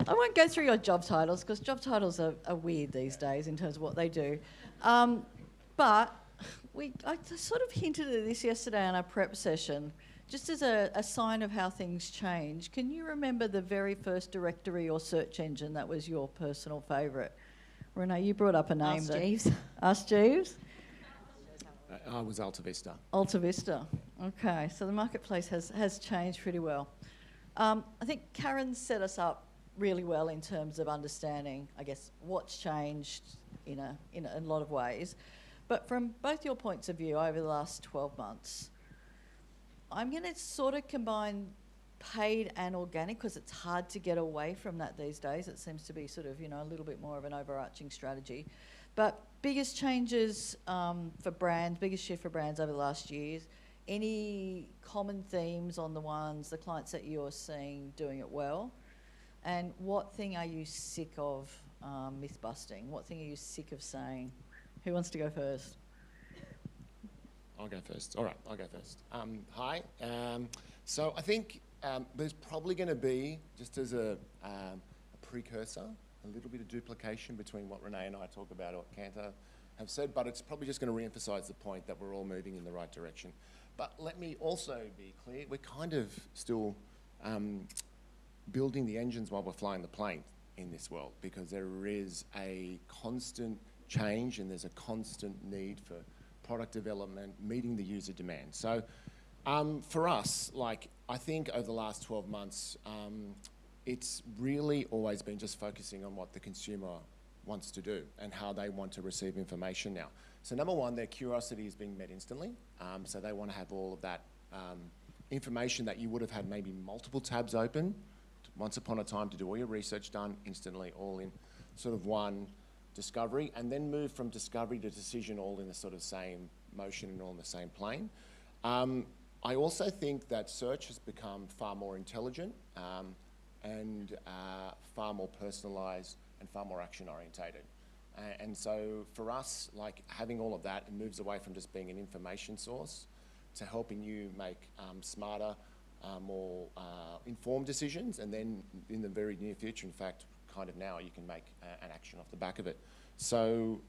I won't go through your job titles because job titles are weird these days in terms of what they do. But I sort of hinted at this yesterday on our prep session, just as a sign of how things change. Can you remember the very first directory or search engine that was your personal favourite? Renee, you brought up a name. Ask Jeeves. Ask Jeeves? I was Alta Vista. Alta Vista. Okay, so the marketplace has changed pretty well. I think Karen set us up really well in terms of understanding, I guess, what's changed in a lot of ways. But from both your points of view over the last 12 months, I'm going to sort of combine paid and organic because it's hard to get away from that these days. It seems to be sort of, a little bit more of an overarching strategy. But biggest changes for brands, biggest shift for brands over the last years, any common themes on the clients that you're seeing doing it well? And what thing are you sick of myth busting? What thing are you sick of saying? Who wants to go first? I'll go first. All right, I'll go first. Hi. So I think there's probably going to be, just as a precursor, a little bit of duplication between what Renee and I talk about or what Kantar have said, but it's probably just going to re-emphasise the point that we're all moving in the right direction. But let me also be clear, we're kind of still building the engines while we're flying the plane in this world, because there is a constant change and there's a constant need for product development, meeting the user demand. So for us, I think over the last 12 months, it's really always been just focusing on what the consumer wants to do and how they want to receive information now. So number one, their curiosity is being met instantly. So they want to have all of that information that you would have had maybe multiple tabs open once upon a time to do all your research done instantly, all in sort of one discovery, and then move from discovery to decision all in the sort of same motion and all in the same plane. I also think that search has become far more intelligent and far more personalised and far more action orientated. And so for us, having all of that, it moves away from just being an information source to helping you make smarter, more informed decisions, and then in the very near future, in fact, kind of now, you can make an action off the back of it. So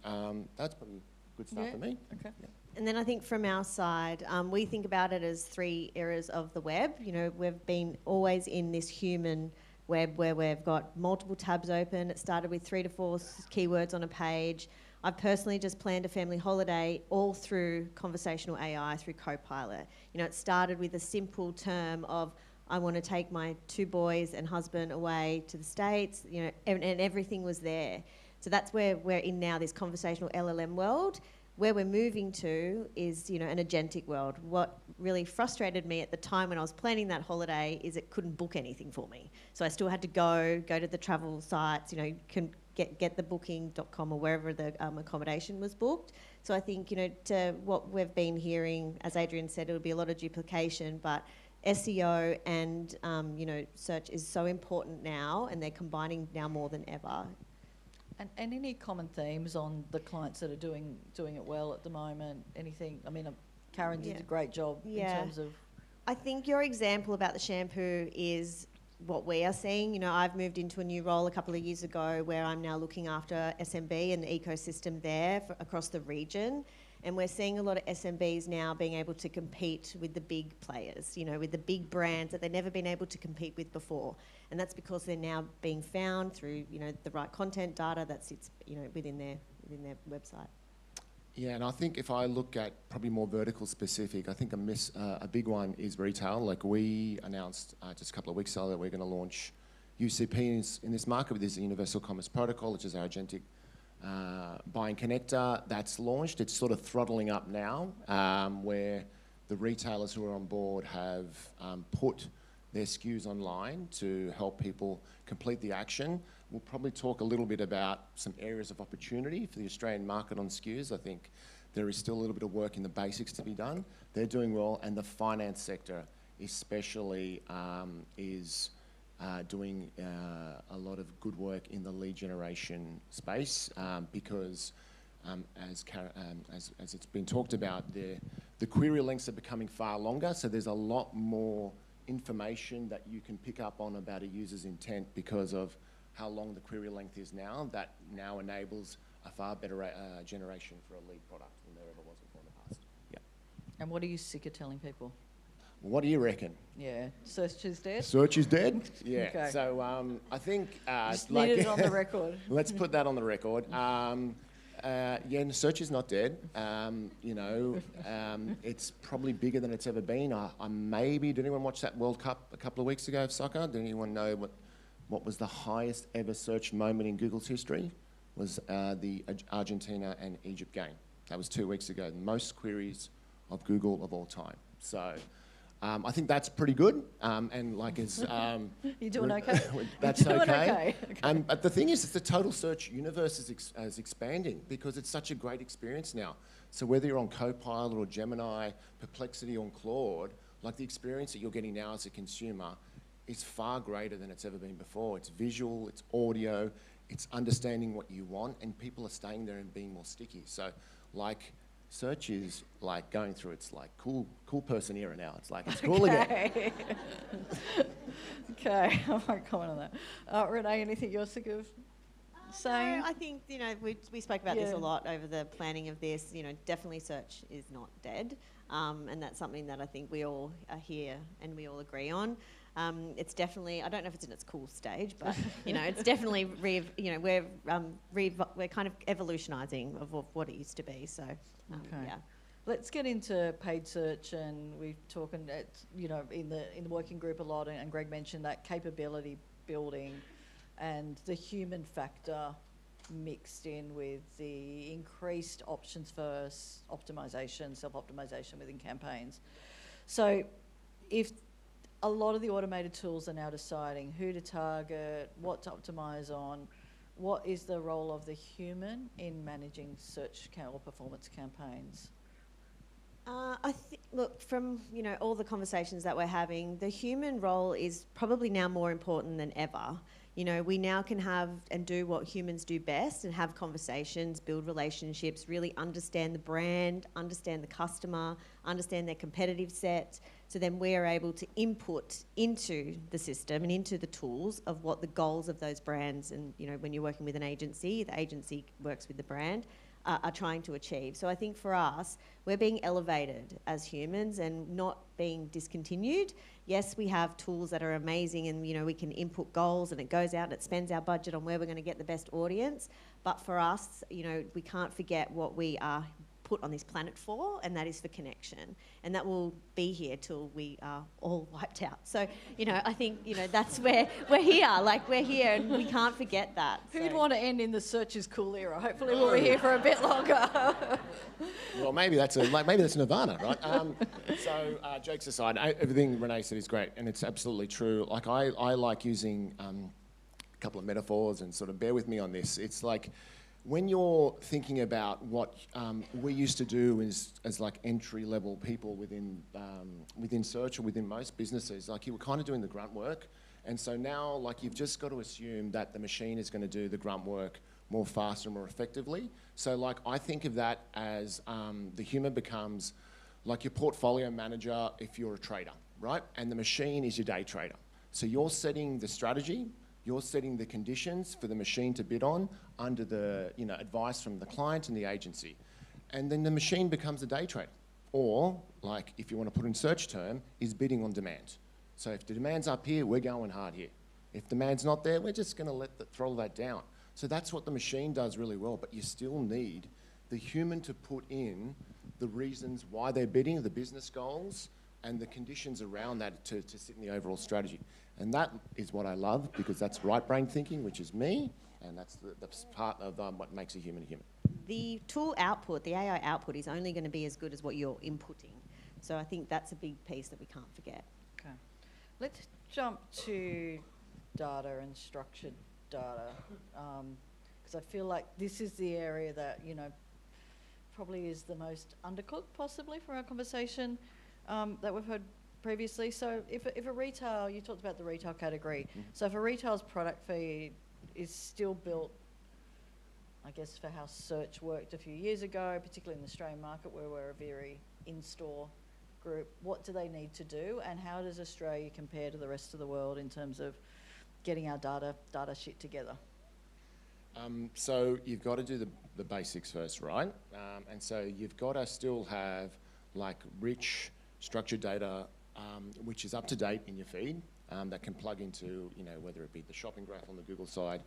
that's probably good stuff for me. Okay. Yeah. And then I think from our side, we think about it as 3 eras of the web. We've been always in this human web where we've got multiple tabs open. It started with 3 to 4 keywords on a page. I've personally just planned a family holiday all through conversational AI, through Copilot. It started with a simple term of, I want to take my 2 boys and husband away to the States, and everything was there. So that's where we're in now, this conversational LLM world. Where we're moving to is, an agentic world. What really frustrated me at the time when I was planning that holiday is it couldn't book anything for me. So I still had to go to the travel sites, can get the booking.com or wherever the accommodation was booked. So I think, to what we've been hearing, as Adrian said, it would be a lot of duplication, but SEO and, search is so important now, and they're combining now more than ever. And any common themes on the clients that are doing it well at the moment? Anything? I mean, Karen did a great job in terms of... I think your example about the shampoo is what we are seeing. I've moved into a new role a couple of years ago where I'm now looking after SMB and the ecosystem there across the region. And we're seeing a lot of SMBs now being able to compete with the big players, with the big brands that they've never been able to compete with before. And that's because they're now being found through, the right content data that sits, within their website. Yeah, and I think if I look at probably more vertical specific, I think a big one is retail. We announced just a couple of weeks ago that we're going to launch UCP in this market with this Universal Commerce Protocol, which is our agentic buying connector that's launched. It's sort of throttling up now, where the retailers who are on board have put their SKUs online to help people complete the action. We'll probably talk a little bit about some areas of opportunity for the Australian market on SKUs. I think there is still a little bit of work in the basics to be done. They're doing well, and the finance sector especially is doing a lot of good work in the lead generation space because as it's been talked about, the query lengths are becoming far longer, so there's a lot more information that you can pick up on about a user's intent because of how long the query length is now, that now enables a far better generation for a lead product than there ever was before in the past. Yeah. And what are you sick of telling people? What do you reckon? Yeah, search is dead? Search is dead? Yeah. Okay. So I think... Just needed it on the record. Let's put that on the record. Yeah, search is not dead. It's probably bigger than it's ever been. Did anyone watch that World Cup a couple of weeks ago of soccer? Did anyone know what was the highest ever searched moment in Google's history? Was the Argentina and Egypt game. That was 2 weeks ago. The most queries of Google of all time. So I think that's pretty good. And like it's... You doing okay? That's You're doing okay. Okay. But the thing is the total search universe is expanding because it's such a great experience now. So whether you're on Copilot or Gemini, Perplexity or Claude, like the experience that you're getting now as a consumer is far greater than it's ever been before. It's visual, it's audio, it's understanding what you want, and people are staying there and being more sticky. So like search is like going through its like cool person era now. It's like it's cool again. Okay, I won't comment on that. Renee, anything you're sick of saying? No, I think, we spoke about this a lot over the planning of this. Definitely search is not dead. And that's something that I think we all are here and we all agree on. It's definitely, I don't know if it's in its cool stage, but, it's definitely, we're kind of evolutionising of what it used to be. So, yeah. Let's get into paid search, and we've talked, in the working group a lot, and Greg mentioned that capability building and the human factor mixed in with the increased options for optimization, self-optimization within campaigns. So if a lot of the automated tools are now deciding who to target, what to optimize on, what is the role of the human in managing search or performance campaigns? Look, from all the conversations that we're having, the human role is probably now more important than ever. We now can have and do what humans do best and have conversations, build relationships, really understand the brand, understand the customer, understand their competitive set. So then we are able to input into the system and into the tools of what the goals of those brands, and when you're working with an agency, the agency works with the brand, are trying to achieve. So I think for us, we're being elevated as humans and not being discontinued. Yes, we have tools that are amazing and we can input goals and it goes out and it spends our budget on where we're going to get the best audience. But for us, we can't forget what we are put on this planet for, and that is for connection. And that will be here till we are all wiped out. So, I think, that's where we're here. Like, we're here and we can't forget that. Who'd want to end in the search is cool era? Hopefully we'll be here for a bit longer. Well, maybe that's Nirvana, right? So, jokes aside, everything Renee said is great, and it's absolutely true. Like, I like using a couple of metaphors, and sort of bear with me on this. It's like, when you're thinking about what we used to do as like entry-level people within search or within most businesses, like you were kind of doing the grunt work, and so now like you've just got to assume that the machine is going to do the grunt work more faster and more effectively. So like I think of that as the human becomes like your portfolio manager if you're a trader, right? And the machine is your day trader. So you're setting the strategy. You're setting the conditions for the machine to bid on under the advice from the client and the agency. And then the machine becomes a day trader. Or, like if you want to put in search term, is bidding on demand. So if the demand's up here, we're going hard here. If demand's not there, we're just going to throttle that down. So that's what the machine does really well, but you still need the human to put in the reasons why they're bidding, the business goals, and the conditions around that to sit in the overall strategy. And that is what I love, because that's right brain thinking, which is me, and that's the part of what makes a human a human. The tool output, the AI output, is only going to be as good as what you're inputting. So I think that's a big piece that we can't forget. Okay. Let's jump to data and structured data, because I feel like this is the area that, probably is the most undercooked possibly for our conversation that we've heard previously. So if a retail, you talked about the retail category, so if a retail's product feed is still built, I guess, for how search worked a few years ago, particularly in the Australian market where we're a very in-store group, what do they need to do, and how does Australia compare to the rest of the world in terms of getting our data shit together? So you've got to do the basics first, right? And so you've got to still have like rich, structured data, which is up to date in your feed, that can plug into, whether it be the shopping graph on the Google side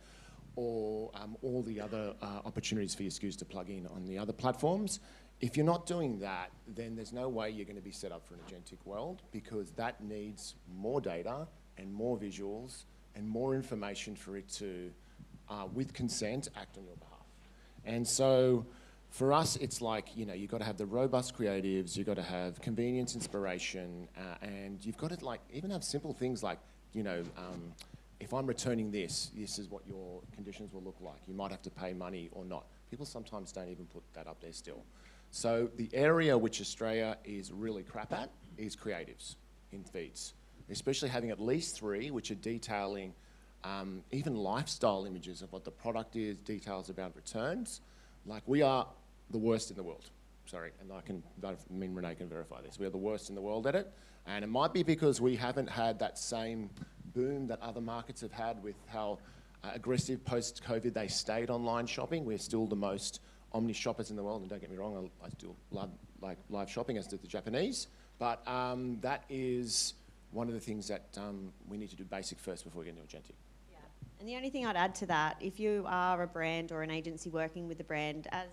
or all the other opportunities for your SKUs to plug in on the other platforms. If you're not doing that, then there's no way you're going to be set up for an agentic world, because that needs more data and more visuals and more information for it to, with consent, act on your behalf. And so for us, it's like, you've got to have the robust creatives, you've got to have convenience, inspiration, and you've got to even have simple things like, if I'm returning this is what your conditions will look like. You might have to pay money or not. People sometimes don't even put that up there still. So the area which Australia is really crap at is creatives in feeds, especially having at least 3 which are detailing even lifestyle images of what the product is, details about returns. Like, we are the worst in the world. Sorry, and Renee can verify this. We are the worst in the world at it. And it might be because we haven't had that same boom that other markets have had with how aggressive post-COVID they stayed online shopping. We're still the most omni shoppers in the world, and don't get me wrong, I still love live shopping, as do the Japanese. But that is one of the things that we need to do basic first before we get into agentic. Yeah. And the only thing I'd add to that, if you are a brand or an agency working with the brand, as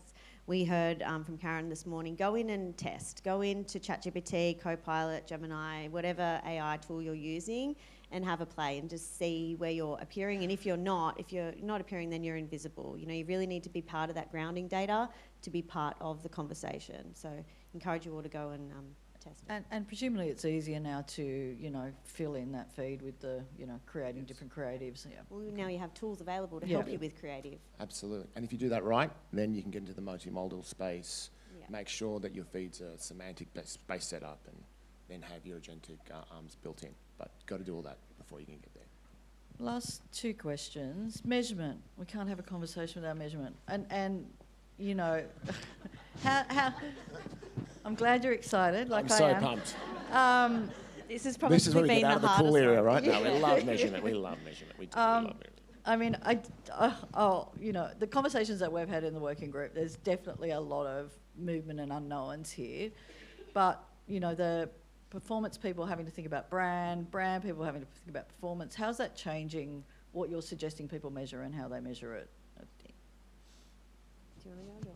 we heard from Karen this morning, go in and test. Go into ChatGPT, Copilot, Gemini, whatever AI tool you're using, and have a play and just see where you're appearing. And if you're not appearing, then you're invisible. You really need to be part of that grounding data to be part of the conversation. So encourage you all to go and test it. And presumably it's easier now to, fill in that feed with the, creating different creatives. Yeah. Well, now you have tools available to help you with creative. Absolutely. And if you do that right, then you can get into the multimodal space, make sure that your feeds are semantic space set up, and then have your agentic arms built in. But got to do all that before you can get there. Last 2 questions. Measurement. We can't have a conversation without measurement. And how I'm glad you're excited, like I am. I'm so pumped. This has probably This is where we been get out the of the cool hardest area, one. right? No, we love measurement. We love measurement. We do. We love measurement. I mean, the conversations that we've had in the working group, there's definitely a lot of movement and unknowns here. But, the performance people having to think about brand people having to think about performance, how's that changing what you're suggesting people measure and how they measure it? Do you want to go?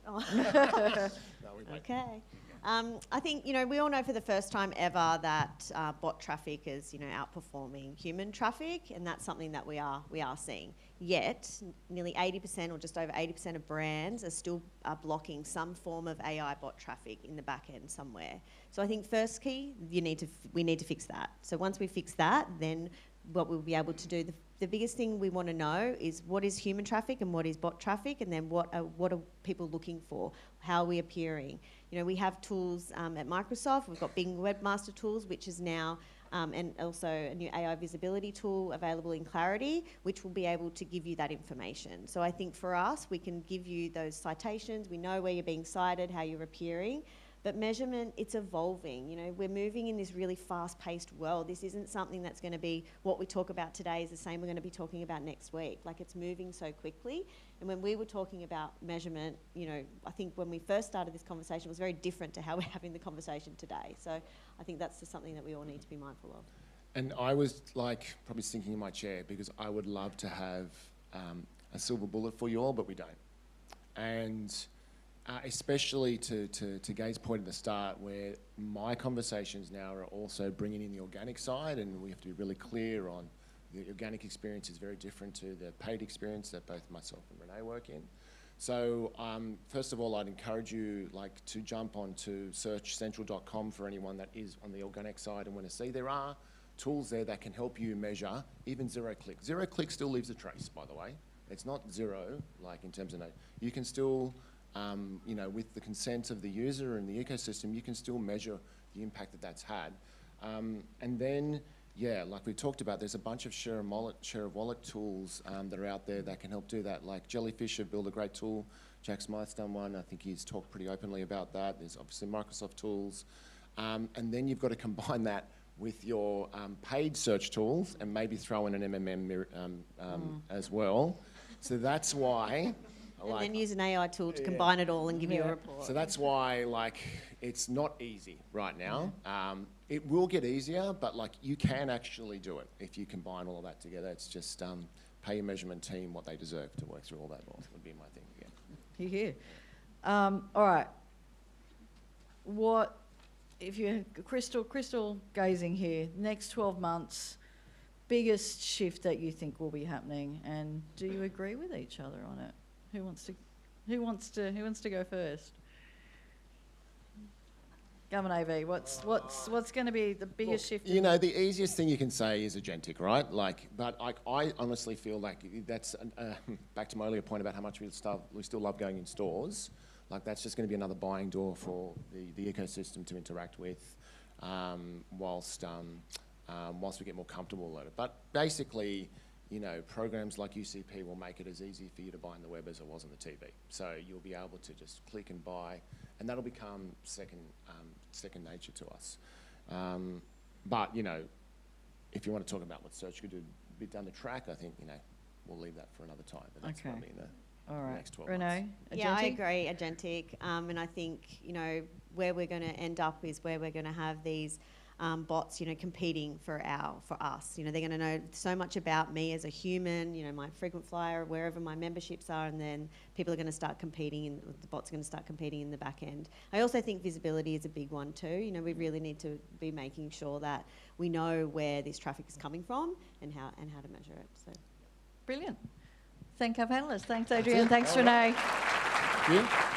Do you want me to go? No, Okay. I think, we all know for the first time ever that bot traffic is, outperforming human traffic, and that's something that we are seeing. Yet, nearly 80% or just over 80% of brands are still blocking some form of AI bot traffic in the back end somewhere. So I think first key, we need to fix that. So once we fix that, then what we'll be able to do, the biggest thing we want to know is what is human traffic and what is bot traffic, and then what are people looking for? How are we appearing? We have tools at Microsoft. We've got Bing Webmaster Tools, which is now, and also a new AI visibility tool available in Clarity, which will be able to give you that information. So I think for us, we can give you those citations. We know where you're being cited, how you're appearing. But measurement, it's evolving. We're moving in this really fast-paced world. This isn't something that's going to be what we talk about today is the same we're going to be talking about next week. Like, it's moving so quickly. And when we were talking about measurement, I think when we first started this conversation, it was very different to how we're having the conversation today. So I think that's just something that we all need to be mindful of. And I was probably sinking in my chair, because I would love to have a silver bullet for you all, but we don't. And especially to Gai's point at the start, where my conversations now are also bringing in the organic side, and we have to be really clear on the organic experience is very different to the paid experience that both myself and Renee work in. So first of all, I'd encourage you to jump onto searchcentral.com for anyone that is on the organic side and want to see. There are tools there that can help you measure even zero-click. Zero-click still leaves a trace, by the way. It's not zero, in terms of you can still with the consent of the user and the ecosystem, you can still measure the impact that that's had. And then, like we talked about, there's a bunch of share of wallet tools that are out there that can help do that. Like Jellyfish have built a great tool. Jack Smythe's done one. I think he's talked pretty openly about that. There's obviously Microsoft tools. And then you've got to combine that with your paid search tools and maybe throw in an MMM as well. So that's why... And then use an AI tool to combine it all and give you a report. So that's why, like, it's not easy right now. It will get easier, but, like, you can actually do it if you combine all of that together. It's just pay your measurement team what they deserve to work through all that would be my thing, yeah. Here. All right. What, if you're crystal gazing here, next 12 months, biggest shift that you think will be happening, and do you agree with each other on it? Who wants to go first? Governor AV, what's going to be the biggest shift? You know, the easiest thing you can say is agentic, right? Like, but I honestly feel like that's back to my earlier point about how much we still love going in stores. Like, that's just going to be another buying door for the ecosystem to interact with, whilst we get more comfortable with it. But basically, you know, programs like UCP will make it as easy for you to buy on the web as it was on the TV. So you'll be able to just click and buy, and that'll become second nature to us. But, you know, if you want to talk about what search could do a bit down the track, I think, you know, we'll leave that for another time. But that's probably in the next 12 months. Renee? Yeah, I agree, agentic. And I think, you know, where we're going to end up is where we're going to have these bots, you know, competing for us. You know, they're going to know so much about me as a human, you know, my frequent flyer, wherever my memberships are, and then people are going to start competing, and the bots are going to start competing in the back end. I also think visibility is a big one too. You know, we really need to be making sure that we know where this traffic is coming from and how to measure it. So, brilliant. Thank our panellists. Thanks, Adrian. Thanks, Renee. Thank you.